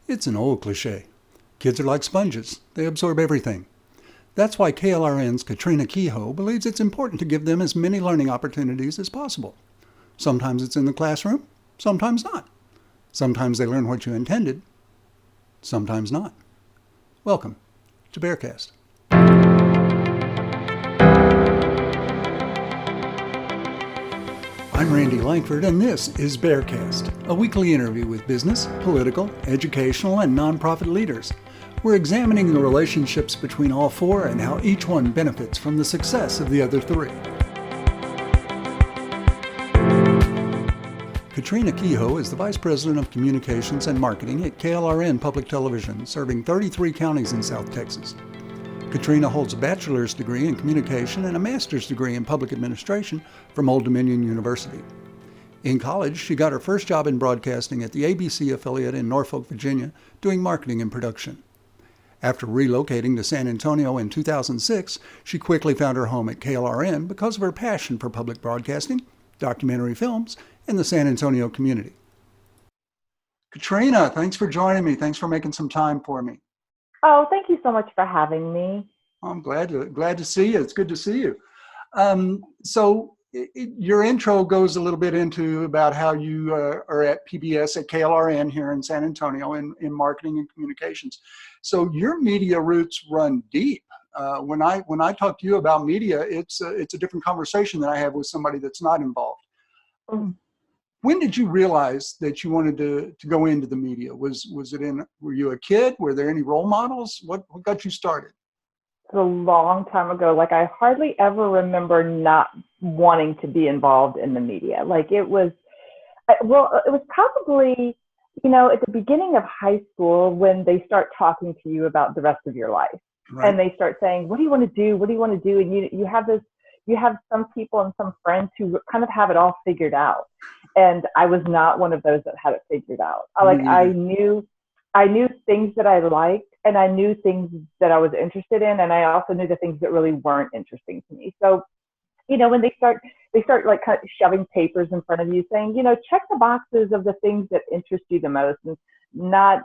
It's an old cliche. Kids are like sponges. They absorb everything. That's why KLRN's Katrina Kehoe believes it's important to give them as many learning opportunities as possible. Sometimes it's in the classroom, sometimes not. Sometimes they learn what you intended, sometimes not. Welcome to BexarCast. I'm Randy Langford, and this is BexarCast, a weekly interview with business, political, educational, and nonprofit leaders. We're examining the relationships between all four and how each one benefits from the success of the other three. Katrina Kehoe is the Vice President of Communications and Marketing at KLRN Public Television, serving 33 counties in South Texas. Katrina holds a bachelor's degree in communication and a master's degree in public administration from Old Dominion University. In college, she got her first job in broadcasting at the ABC affiliate in Norfolk, Virginia, doing marketing and production. After relocating to San Antonio in 2006, she quickly found her home at KLRN because of her passion for public broadcasting, documentary films, and the San Antonio community. Katrina, thanks for joining me. Thanks for making some time for me. Oh, thank you so much for having me. I'm glad to see you. It's good to see you. Your intro goes a little bit into about how you are at PBS at KLRN here in San Antonio in marketing and communications. So your media roots run deep. When I talk to you about media, it's a different conversation than I have with somebody that's not involved. Mm. When did you realize that you wanted to go into the media? Were you a kid? Were there any role models? What got you started? It's a long time ago. Like, I hardly ever remember not wanting to be involved in the media. Like, it was probably, at the beginning of high school when they start talking to you about the rest of your life. Right. And they start saying, what do you want to do? What do you want to do? And you have some people and some friends who kind of have it all figured out. And I was not one of those that had it figured out. I knew things that I liked, and I knew things that I was interested in, and I also knew the things that really weren't interesting to me. So, when they start like kind of shoving papers in front of you saying, check the boxes of the things that interest you the most. And I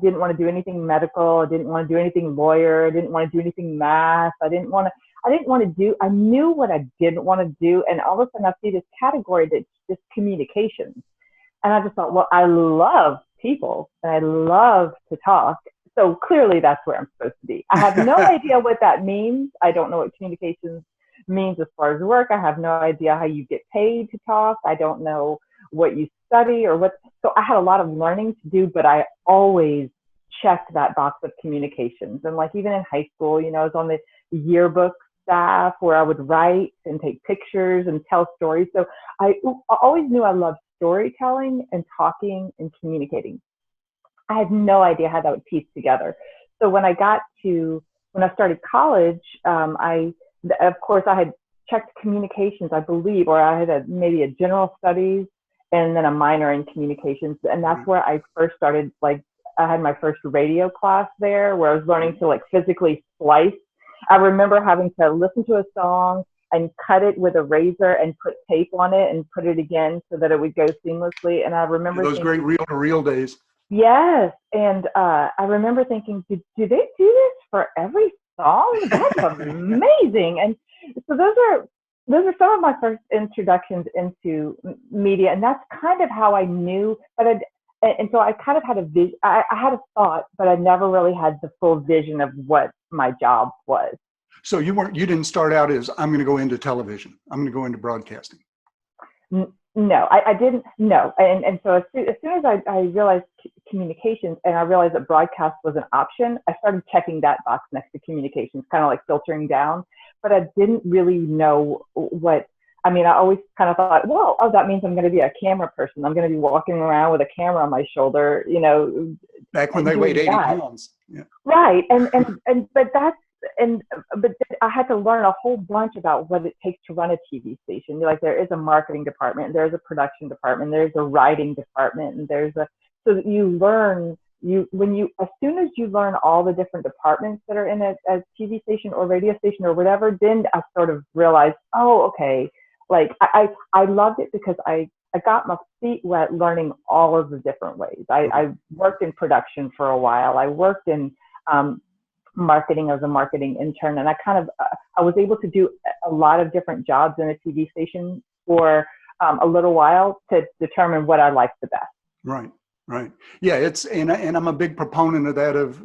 didn't want to do anything medical. I didn't want to do anything lawyer. I didn't want to do anything math. I knew what I didn't want to do. And all of a sudden I see this category that's just communications. And I just thought, well, I love people and I love to talk. So clearly that's where I'm supposed to be. I have no idea what that means. I don't know what communications means as far as work. I have no idea how you get paid to talk. I don't know what you study or what. So I had a lot of learning to do, but I always checked that box of communications. And like even in high school, I was on the yearbook staff where I would write and take pictures and tell stories. So I always knew I loved storytelling and talking and communicating. I had no idea how that would piece together. So when I started college, of course I had checked communications, I believe, or I had maybe a general studies and then a minor in communications. And that's where I first started, like I had my first radio class there where I was learning to like physically splice. I remember having to listen to a song and cut it with a razor and put tape on it and put it again so that it would go seamlessly. And I remember those great reel-to-reel days. Yes. And I remember thinking, do they do this for every song? That's amazing. And so those are some of my first introductions into media. And that's kind of how I knew. And so I kind of had a vision. I had a thought, but I never really had the full vision of what my job was. So you didn't start out as, I'm going to go into television. I'm going to go into broadcasting. No, I didn't. No. And so as soon as I realized communications and I realized that broadcast was an option, I started checking that box next to communications, kind of like filtering down. But I didn't really know I always kind of thought, well, that means I'm going to be a camera person. I'm going to be walking around with a camera on my shoulder, Back when they weighed 80 pounds. Yeah. Right. But I had to learn a whole bunch about what it takes to run a TV station. Like there is a marketing department, there's a production department, there's a writing department, and so that you learn as soon as you learn all the different departments that are in a TV station or radio station or whatever, then I sort of realized, oh, okay. Like I loved it because I I got my feet wet learning all of the different ways. I worked in production for a while. I worked in marketing as a marketing intern, and I was able to do a lot of different jobs in a TV station for a little while to determine what I liked the best. Right, right. Yeah, and I'm a big proponent of that, of,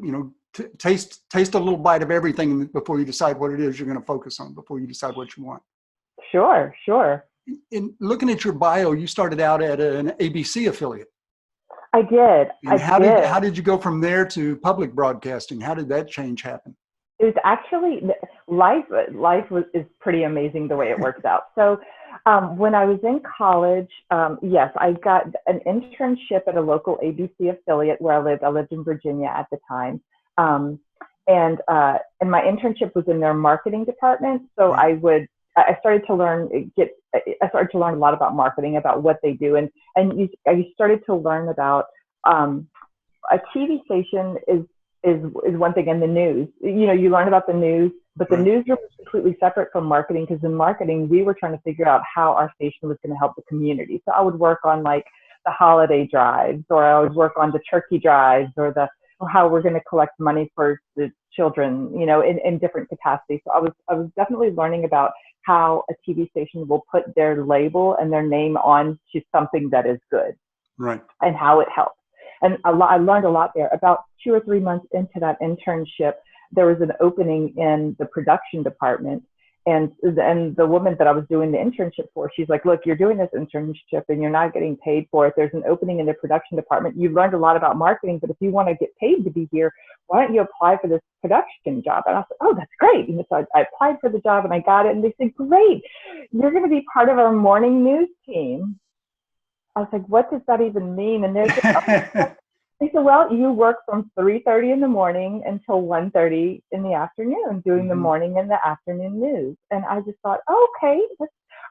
taste a little bite of everything before you decide what it is you're going to focus on, before you decide what you want. Sure. In looking at your bio, you started out at an ABC affiliate. I did. And how did you go from there to public broadcasting? How did that change happen? It was actually life is pretty amazing the way it works out. So when I was in college, yes, I got an internship at a local ABC affiliate where I lived. I lived in Virginia at the time. And my internship was in their marketing department. So I started to learn a lot about marketing, about what they do. And you started to learn about a TV station is one thing, and the news. You learn about the news, but the news was completely separate from marketing, because in marketing, we were trying to figure out how our station was going to help the community. So I would work on like the holiday drives, or I would work on the turkey drives, or how we're going to collect money for the children, in different capacities. So I was definitely learning about how a TV station will put their label and their name on to something that is good, right, and how it helps. And I learned a lot there. About 2 or 3 months into that internship, there was an opening in the production department. And the woman that I was doing the internship for, she's like, look, you're doing this internship and you're not getting paid for it. There's an opening in the production department. You've learned a lot about marketing, but if you want to get paid to be here, why don't you apply for this production job? And I said, oh, that's great. And so I applied for the job and I got it. And they said, great, you're going to be part of our morning news team. I was like, what does that even mean? And they said, well, you work from 3:30 in the morning until 1:30 in the afternoon, doing the morning and the afternoon news. And I just thought, okay,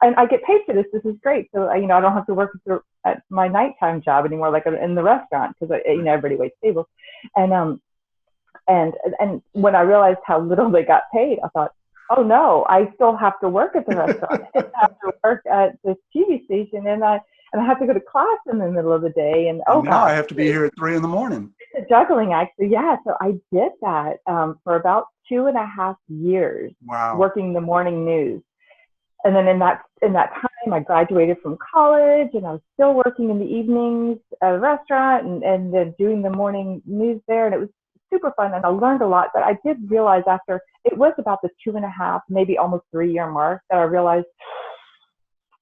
and I get paid for this. This is great. So, I don't have to work at my nighttime job anymore, like in the restaurant, because everybody waits tables. And when I realized how little they got paid, I thought, oh no, I still have to work at the restaurant. I have to work at this TV station, and I have to go to class in the middle of the day. And now I have to be here at 3 a.m. It's a juggling act. So yeah, so I did that for about 2.5 years, working the morning news. And then in that time, I graduated from college, and I was still working in the evenings at a restaurant and then doing the morning news there. And it was super fun, and I learned a lot. But I did realize after it was about the 2.5, maybe almost 3-year mark, that I realized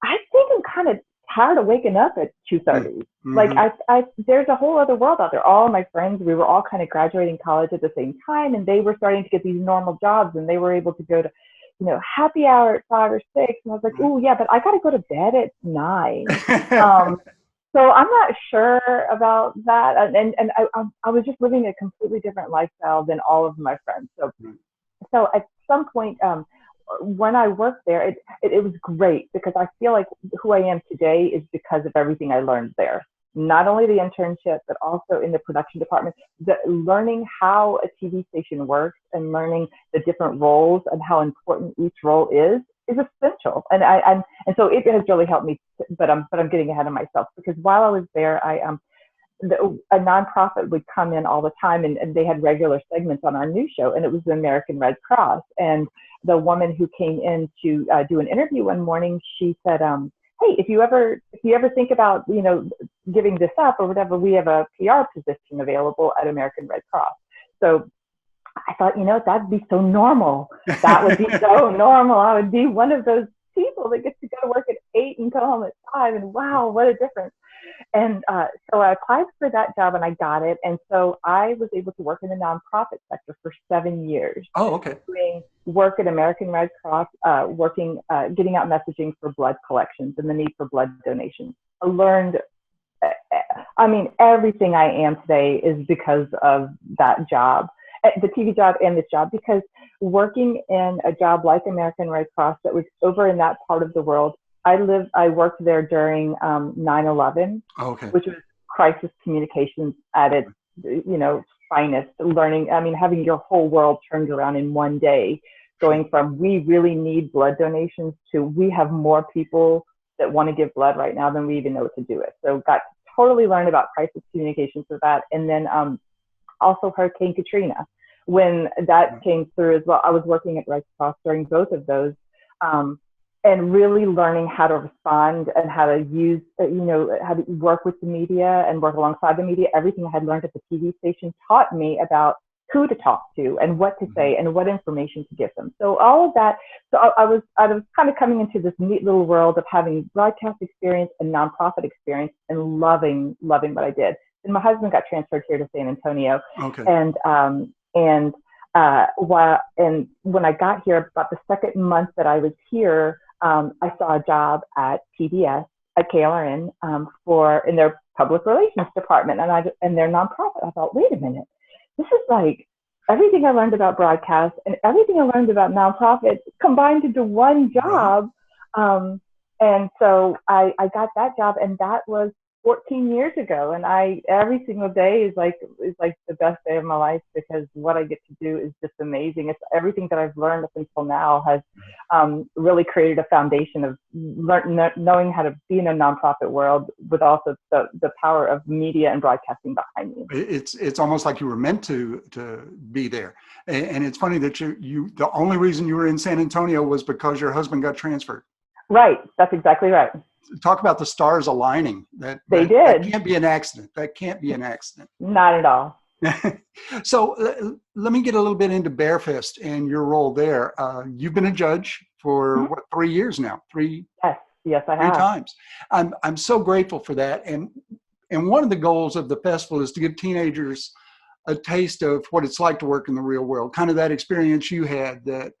I think I'm kind of tired of waking up at 2:30. Like there's a whole other world out there. All of my friends, we were all kind of graduating college at the same time, and they were starting to get these normal jobs, and they were able to go to, happy hour at 5 or 6. And I was like, oh yeah, but I got to go to bed at 9. So I'm not sure about that. And I was just living a completely different lifestyle than all of my friends. So at some point, when I worked there, it was great, because I feel like who I am today is because of everything I learned there. Not only the internship, but also in the production department, learning how a TV station works and learning the different roles and how important each role is essential. And so it has really helped me. But I'm getting ahead of myself, because while I was there, a nonprofit would come in all the time, and they had regular segments on our news show, and it was the American Red Cross. And the woman who came in to do an interview one morning, she said, hey, if you ever think about, giving this up or whatever, we have a PR position available at American Red Cross. So I thought, that'd be so normal. That would be so normal. I would be one of those people that gets to go to work at 8 and come home at 5, and wow, what a difference. And so I applied for that job, and I got it. And so I was able to work in the nonprofit sector for 7 years. Oh, okay. Doing work at American Red Cross, getting out messaging for blood collections and the need for blood donations. I learned, everything I am today is because of that job, the TV job and this job, because working in a job like American Red Cross that was over in that part of the world, I worked there during 9/11, which was crisis communications at its, finest. Learning, having your whole world turned around in one day, going from we really need blood donations to we have more people that want to give blood right now than we even know what to do with. So got to totally learn about crisis communications with that. And then also Hurricane Katrina, when that came through as well. I was working at BexarCast during both of those, and really learning how to respond and how to use, how to work with the media and work alongside the media. Everything I had learned at the TV station taught me about who to talk to and what to say and what information to give them. So all of that. So I was kind of coming into this neat little world of having broadcast experience and nonprofit experience and loving what I did. And my husband got transferred here to San Antonio. Okay. And when I got here, about the second month that I was here, I saw a job at PBS at KLRN in their public relations department and their nonprofit. I thought, wait a minute, this is like everything I learned about broadcast and everything I learned about nonprofit combined into one job. And so I got that job, and that was 14 years ago. And every single day is like the best day of my life, because what I get to do is just amazing. It's everything that I've learned up until now has really created a foundation of knowing how to be in a nonprofit world with also the power of media and broadcasting behind me. It's almost like you were meant to be there. And it's funny that you the only reason you were in San Antonio was because your husband got transferred. Right. That's exactly right. Talk about the stars aligning. That did. That can't be an accident. That can't be an accident. Not at all. So let me get a little bit into BexarFest and your role there. You've been a judge for 3 years now? Yes, I have. 3 times. I'm so grateful for that. And one of the goals of the festival is to give teenagers a taste of what it's like to work in the real world. Kind of that experience you had, that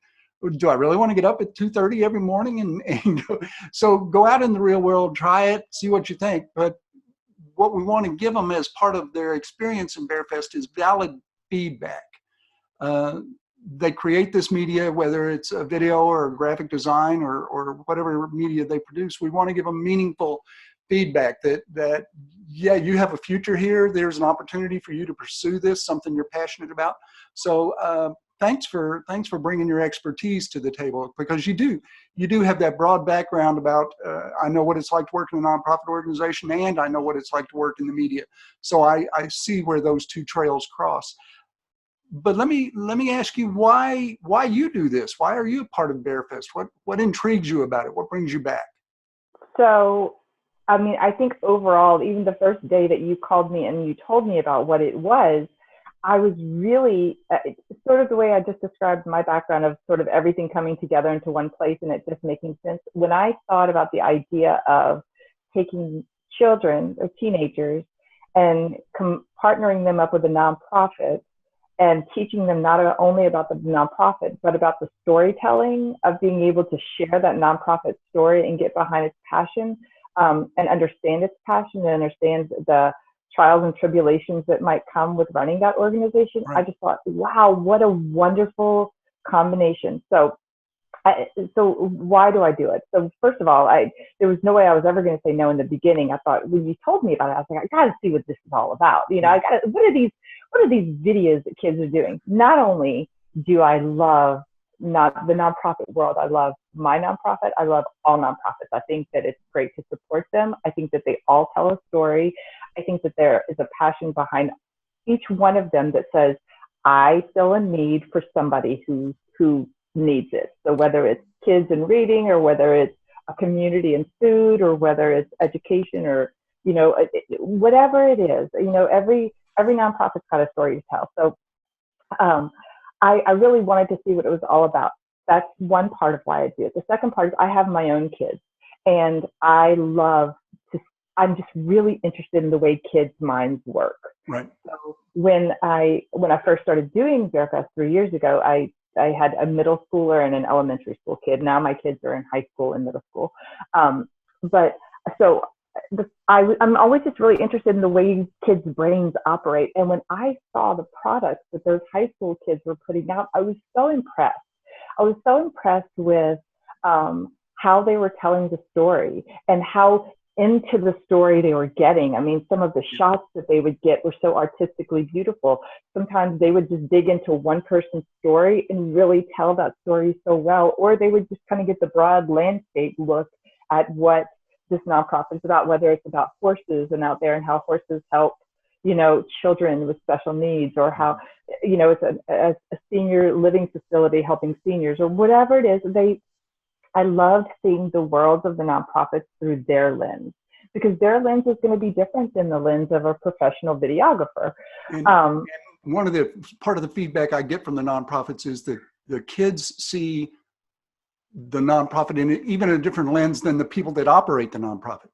do I really want to get up at 2:30 every morning and go? So go out in the real world, try it, see what you think. But what we want to give them as part of their experience in BexarFest is valid feedback. They create this media, whether it's a video or graphic design or whatever media they produce. We want to give them meaningful feedback that yeah, you have a future here. There's an opportunity for you to pursue this, something you're passionate about. So thanks for bringing your expertise to the table, because you do have that broad background about, I know what it's like to work in a nonprofit organization, and I know what it's like to work in the media. So I see where those two trails cross. But let me ask you why you do this. Why are you a part of BexarFest? What intrigues you about it? What brings you back? So, I mean, I think overall, even the first day that you called me and you told me about what it was, I was really sort of the way I just described my background of sort of everything coming together into one place and it just making sense. When I thought about the idea of taking children or teenagers and partnering them up with a nonprofit and teaching them not only about the nonprofit, but about the storytelling of being able to share that nonprofit story and get behind its passion, and understand its passion and understand the trials and tribulations that might come with running that organization. Right. I just thought, wow, what a wonderful combination. So why do I do it? So first of all, there was no way I was ever going to say no in the beginning. I thought, when you told me about it, I was like, I got to see what this is all about. You know, what are these videos that kids are doing? Not only do I love the nonprofit world, I love my nonprofit. I love all nonprofits. I think that it's great to support them. I think that they all tell a story. I think that there is a passion behind each one of them that says, I fill a need for somebody who needs it. So whether it's kids in reading, or whether it's a community in food, or whether it's education, or, you know, whatever it is, you know, every nonprofit's got a story to tell. So I really wanted to see what it was all about. That's one part of why I do it. The second part is I have my own kids, and I'm just really interested in the way kids' minds work. Right. So when I first started doing BexarFest 3 years ago, I had a middle schooler and an elementary school kid. Now my kids are in high school and middle school. I'm always just really interested in the way kids' brains operate. And when I saw the products that those high school kids were putting out, I was so impressed. I was so impressed with how they were telling the story and how into the story they were getting. I mean, some of the shots that they would get were so artistically beautiful. Sometimes they would just dig into one person's story and really tell that story so well, or they would just kind of get the broad landscape look at what this nonprofit is about, whether it's about horses and out there and how horses help, you know, children with special needs, or how, you know, it's a senior living facility helping seniors, or whatever it is. I loved seeing the worlds of the nonprofits through their lens, because their lens is going to be different than the lens of a professional videographer. And one of the part of the feedback I get from the nonprofits is that the kids see the nonprofit in even a different lens than the people that operate the nonprofit.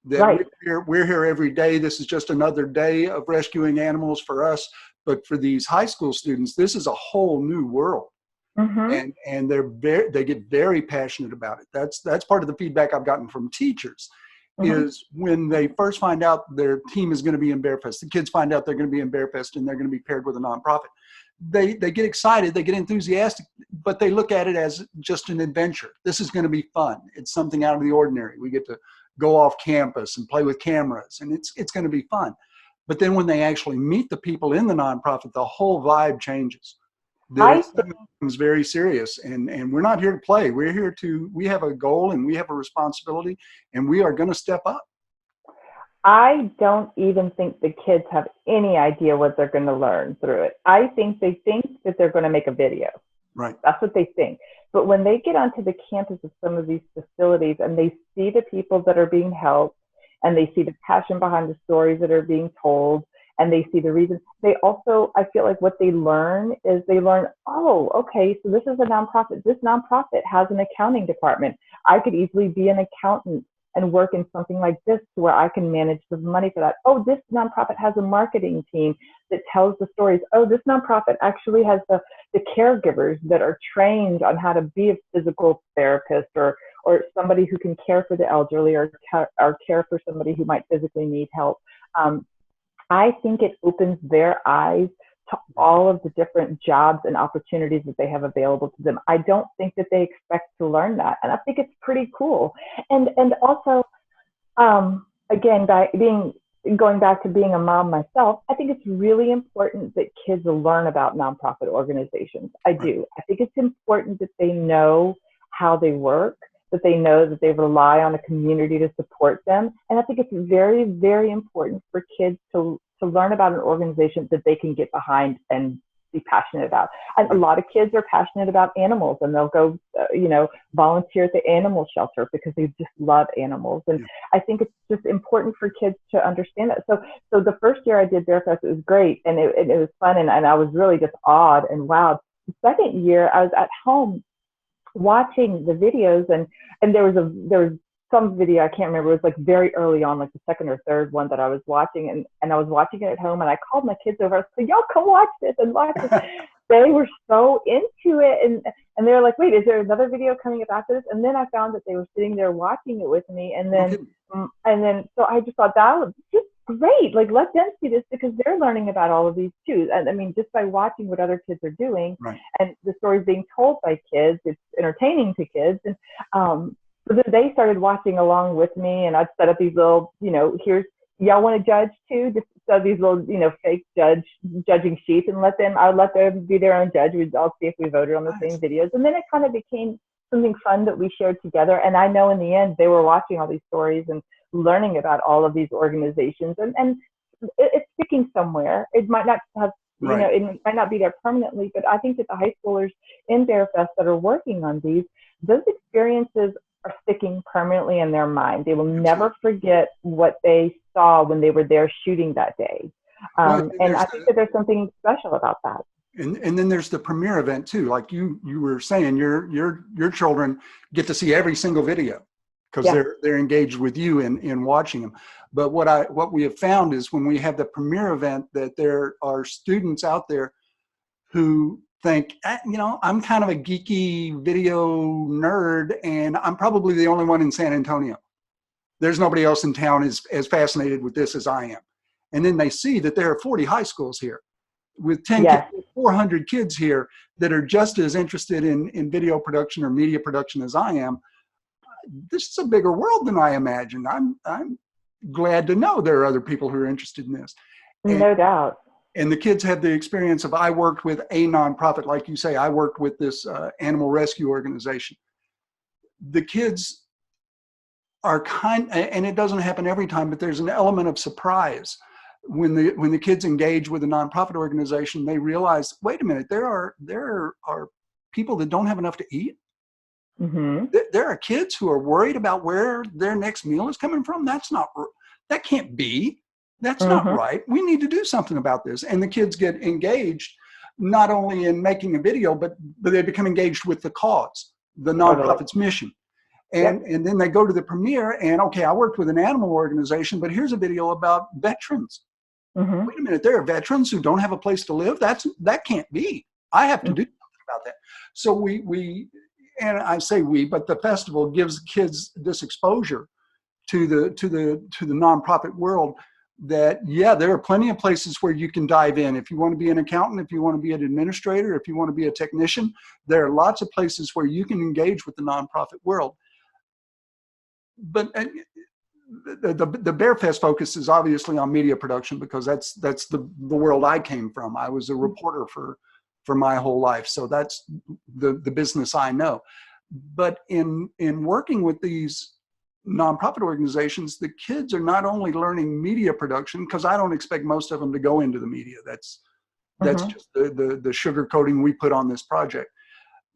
That Right. we're here every day. This is just another day of rescuing animals for us. But for these high school students, this is a whole new world. Mm-hmm. And they get very passionate about it. That's part of the feedback I've gotten from teachers, Mm-hmm. is when they first find out their team is going to be in Bearfest, the kids find out they're going to be in Bearfest and they're going to be paired with a nonprofit. They get excited, they get enthusiastic, but they look at it as just an adventure. This is going to be fun. It's something out of the ordinary. We get to go off campus and play with cameras, and it's going to be fun. But then when they actually meet the people in the nonprofit, the whole vibe changes. That it becomes very serious, and we're not here to play. We have a goal and we have a responsibility, and we are going to step up. I don't even think the kids have any idea what they're going to learn through it. I think they think that they're going to make a video. Right. That's what they think. But when they get onto the campus of some of these facilities and they see the people that are being helped, and they see the passion behind the stories that are being told, and they see the reason, they also, I feel like what they learn is oh, okay, so this is a nonprofit. This nonprofit has an accounting department. I could easily be an accountant and work in something like this to where I can manage the money for that. Oh, this nonprofit has a marketing team that tells the stories. Oh, this nonprofit actually has the caregivers that are trained on how to be a physical therapist, or somebody who can care for the elderly, or care for somebody who might physically need help. I think it opens their eyes to all of the different jobs and opportunities that they have available to them. I don't think that they expect to learn that. And I think it's pretty cool. And also, again, going back to being a mom myself, I think it's really important that kids learn about nonprofit organizations. I do. I think it's important that they know how they work, that they know that they rely on a community to support them. And I think it's very, very important for kids to learn about an organization that they can get behind and be passionate about. And a lot of kids are passionate about animals, and they'll go, volunteer at the animal shelter because they just love animals. And I think it's just important for kids to understand that. So the first year I did Bearfest, it was great, and it was fun, and I was really just awed and wowed. The second year I was at home watching the videos, and there was some video, I can't remember, it was like very early on, like the second or third one that I was watching, and I was watching it at home, and I called my kids over. I said, y'all come watch this and watch this. They were so into it, and they were like, wait, is there another video coming up after this? And then I found that they were sitting there watching it with me, and then so I just thought that was just great. Like, let them see this, because they're learning about all of these too. And I mean, just by watching what other kids are doing, and the stories being told by kids, it's entertaining to kids. And so then they started watching along with me, and I'd set up these little, here's, y'all want to judge too? Just set these little, fake judging sheets, and I would let them be their own judge. We'd all see if we voted on the same videos. And then it kind of became something fun that we shared together. And I know in the end, they were watching all these stories and learning about all of these organizations, and it's sticking somewhere. It might not have, it might not be there permanently, but I think that the high schoolers in Bearfest that are working on those experiences are sticking permanently in their mind. They will never forget what they saw when they were there shooting that day. And I think that there's something special about that. And then there's the premiere event too. Like you were saying, your children get to see every single video because they're engaged with you in watching them. But what we have found is when we have the premiere event, that there are students out there who think, I'm kind of a geeky video nerd, and I'm probably the only one in San Antonio. There's nobody else in town as fascinated with this as I am. And then they see that there are 40 high schools here with 400 kids here that are just as interested in video production or media production as I am. This is a bigger world than I imagined. I'm glad to know there are other people who are interested in this. No doubt. And the kids have the experience of, I worked with a nonprofit, like you say, I worked with this animal rescue organization. The kids are and it doesn't happen every time, but there's an element of surprise when the kids engage with a nonprofit organization. They realize, wait a minute, there are people that don't have enough to eat. Mm-hmm. There are kids who are worried about where their next meal is coming from. That can't be. That's not Mm-hmm. right. We need to do something about this. And the kids get engaged, not only in making a video, but they become engaged with the cause, the nonprofit's mission. And, Yep. and then they go to the premiere and, okay, I worked with an animal organization, but here's a video about veterans. Mm-hmm. Wait a minute, there are veterans who don't have a place to live. That can't be. I have to do something about that. So we and I say we, but the festival gives kids this exposure to the nonprofit world, that there are plenty of places where you can dive in. If you want to be an accountant, if you want to be an administrator, if you want to be a technician, there are lots of places where you can engage with the nonprofit world. But the Bear Fest focus is obviously on media production, because that's the world I came from. I was a reporter for my whole life, so that's the business I know. But in working with these nonprofit organizations, the kids are not only learning media production, because I don't expect most of them to go into the media. That's just the sugar coating we put on this project.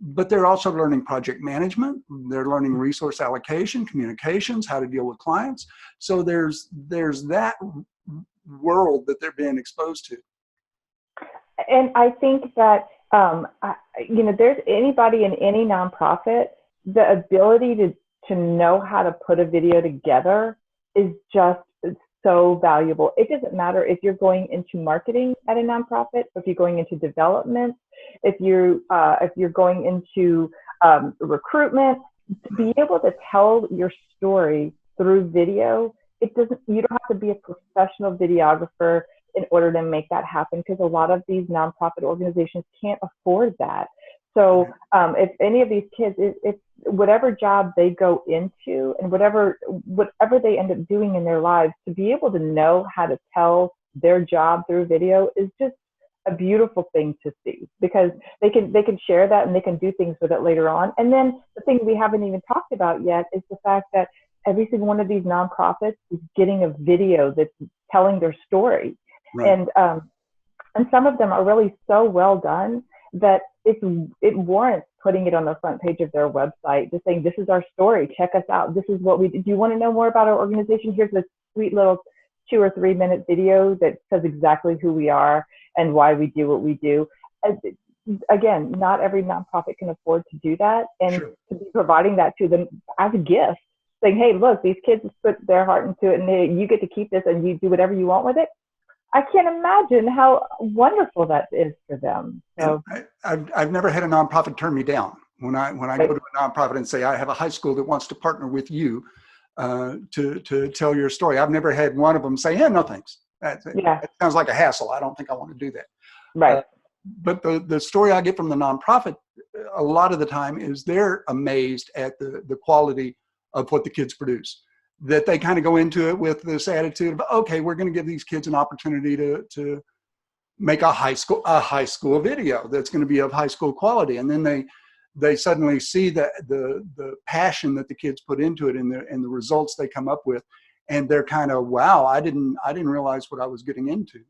But they're also learning project management. They're learning resource allocation, communications, how to deal with clients. So there's that world that they're being exposed to. And I think that, there's anybody in any nonprofit, the ability to know how to put a video together is just so valuable. It doesn't matter if you're going into marketing at a nonprofit, if you're going into development, if you're going into recruitment. To be able to tell your story through video, you don't have to be a professional videographer in order to make that happen, because a lot of these nonprofit organizations can't afford that. So if any of these kids, if whatever job they go into and whatever they end up doing in their lives, to be able to know how to tell their job through video is just a beautiful thing to see, because they can share that and they can do things with it later on. And then the thing we haven't even talked about yet is the fact that every single one of these nonprofits is getting a video that's telling their story. Right. And some of them are really so well done that it warrants putting it on the front page of their website, just saying, this is our story, check us out, this is what we do. Do you want to know more about our organization? Here's a sweet little 2 or 3 minute video that says exactly who we are and why we do what we do. Again, not every nonprofit can afford to do that, and sure, to be providing that to them as a gift, saying, hey, look, these kids put their heart into it, and you get to keep this and you do whatever you want with it. I can't imagine how wonderful that is for them. So I've never had a nonprofit turn me down. When I go to a nonprofit and say, I have a high school that wants to partner with you to tell your story, I've never had one of them say, yeah, no thanks. That sounds like a hassle. I don't think I want to do that. Right. But the story I get from the nonprofit a lot of the time is they're amazed at the quality of what the kids produce. That they kind of go into it with this attitude of, okay, we're going to give these kids an opportunity to make a high school video that's going to be of high school quality, and then they suddenly see the passion that the kids put into it and the results they come up with, and they're kind of, wow, I didn't realize what I was getting into.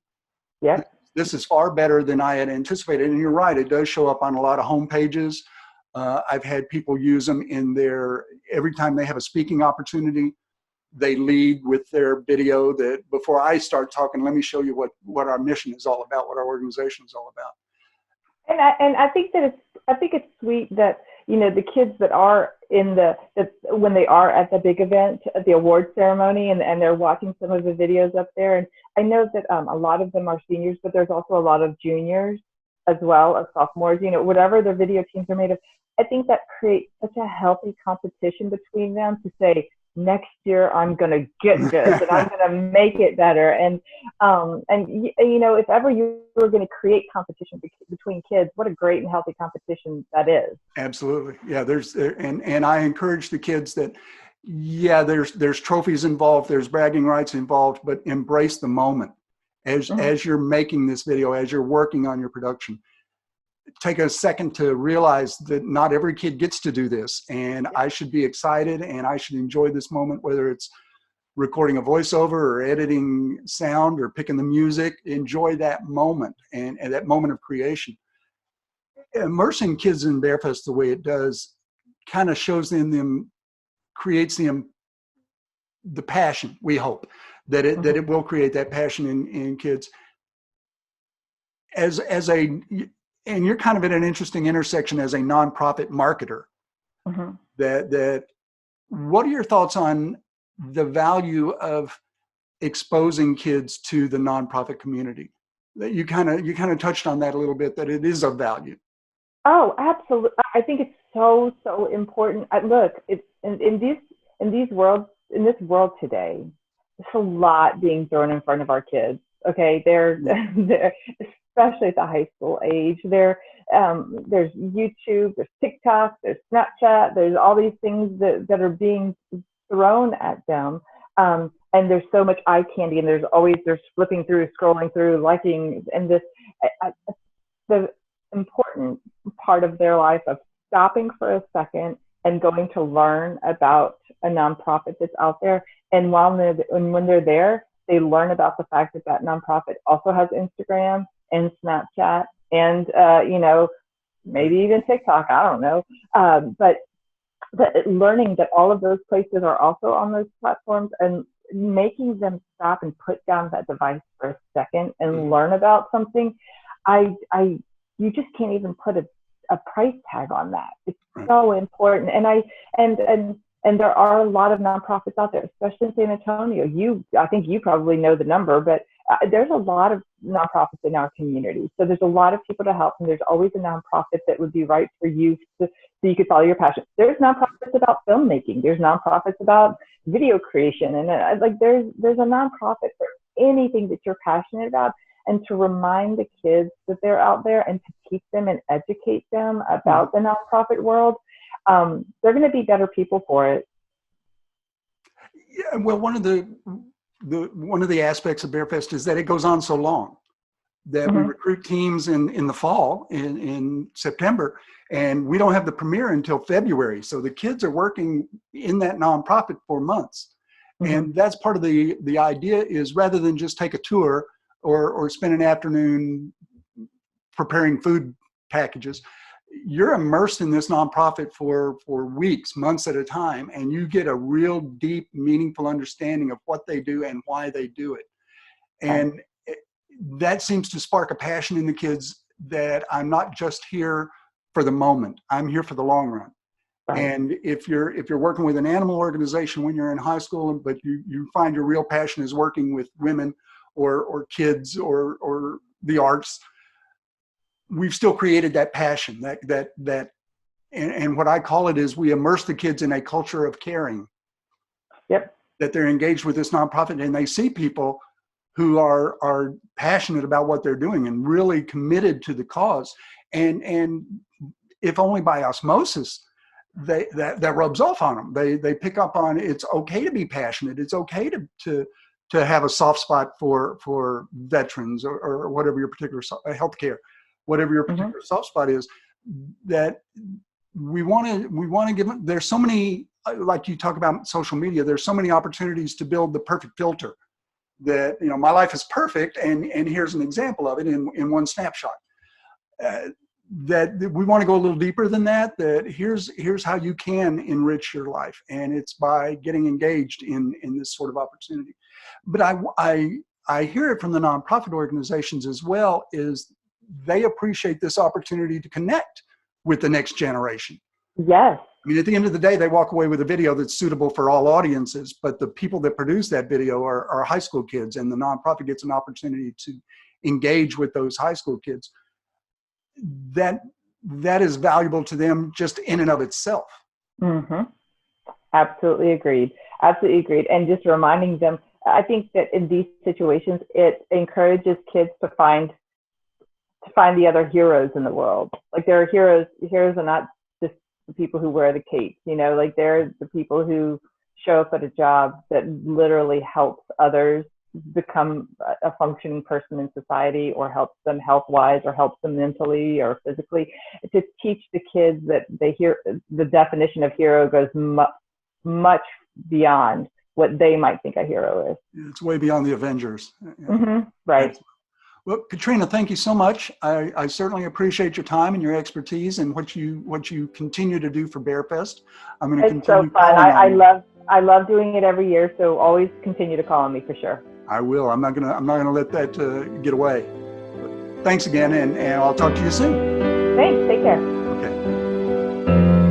Yeah, this is far better than I had anticipated. And you're right, it does show up on a lot of homepages. I've had people use them every time they have a speaking opportunity. They lead with their video that before I start talking, let me show you what our mission is all about, what our organization is all about. And I think it's sweet that, the kids that are when they are at the big event, at the award ceremony, and they're watching some of the videos up there. And I know that a lot of them are seniors, but there's also a lot of juniors as well as sophomores, whatever their video teams are made of. I think that creates such a healthy competition between them to say, next year I'm going to get this and I'm going to make it better. And if ever you were going to create competition between kids, what a great and healthy competition that is. Absolutely. Yeah. And I encourage the kids that, there's trophies involved, there's bragging rights involved, but embrace the moment as you're making this video, as you're working on your production. take a second to realize that not every kid gets to do this, and I should be excited and I should enjoy this moment, whether it's recording a voiceover or editing sound or picking the music. Enjoy that moment and that moment of creation. Immersing kids in BexarFest the way it does kind of shows in them, creates the passion. We hope that it will create that passion in kids. And you're kind of at an interesting intersection as a nonprofit marketer. That what are your thoughts on the value of exposing kids to the nonprofit community? That you kind of touched on that a little bit, that it is of value. Oh, absolutely. I think it's so important. Look, it's in this world today, there's a lot being thrown in front of our kids. Okay, they're especially at the high school age. There's YouTube, there's TikTok, there's Snapchat, there's all these things that are being thrown at them. And there's so much eye candy, and they're flipping through, scrolling through, liking, and the important part of their life of stopping for a second and going to learn about a nonprofit that's out there. And when they're there, they learn about the fact that nonprofit also has Instagram and Snapchat and, maybe even TikTok, I don't know. But learning that all of those places are also on those platforms, and making them stop and put down that device for a second and learn about something, you just can't even put a price tag on that. It's so important. And there are a lot of nonprofits out there, especially in San Antonio. I think you probably know the number, but there's a lot of nonprofits in our community. So there's a lot of people to help, and there's always a nonprofit that would be right for you so you could follow your passion. There's nonprofits about filmmaking. There's nonprofits about video creation. And there's a nonprofit for anything that you're passionate about. And to remind the kids that they're out there and to teach them and educate them about the nonprofit world, they're going to be better people for it. Yeah, well, one of the aspects of BexarFest is that it goes on so long, that we recruit teams in the fall, in September, and we don't have the premiere until February. So the kids are working in that nonprofit for months. And that's part of the idea, is rather than just take a tour or spend an afternoon preparing food packages, you're immersed in this nonprofit for weeks, months at a time, and you get a real deep, meaningful understanding of what they do and why they do it. And that seems to spark a passion in the kids, that I'm not just here for the moment, I'm here for the long run. Right. And if you're working with an animal organization when you're in high school, but you find your real passion is working with women or kids or the arts, we've still created that passion, and what I call it is, we immerse the kids in a culture of caring. Yep. That they're engaged with this nonprofit, and they see people who are passionate about what they're doing and really committed to the cause. And if only by osmosis, that rubs off on them. They pick up on, it's okay to be passionate. It's okay to have a soft spot for veterans or whatever your particular healthcare, whatever your particular soft spot is. That we want to give them. There's so many, like you talk about social media, there's so many opportunities to build the perfect filter, that, my life is perfect, and here's an example of it in one snapshot. That we want to go a little deeper than that, that here's how you can enrich your life, and it's by getting engaged in this sort of opportunity. But I hear it from the nonprofit organizations as well, is they appreciate this opportunity to connect with the next generation. Yes. I mean, at the end of the day, they walk away with a video that's suitable for all audiences, but the people that produce that video are high school kids, and the nonprofit gets an opportunity to engage with those high school kids. That is valuable to them just in and of itself. Absolutely agreed. Absolutely agreed. And just reminding them, I think that in these situations, it encourages kids to find the other heroes in the world. Like, there are heroes. Heroes are not just the people who wear the cape, like they're the people who show up at a job that literally helps others become a functioning person in society, or helps them health-wise, or helps them mentally or physically. To teach the kids that the definition of hero goes much beyond what they might think a hero is. It's way beyond the Avengers. Right. Well, Katrina, thank you so much. I certainly appreciate your time and your expertise and what you continue to do for BexarFest. I'm going to continue. It's so fun. I love doing it every year. So always continue to call on me for sure. I will. I'm not gonna let that get away. But thanks again, and I'll talk to you soon. Thanks. Take care. Okay.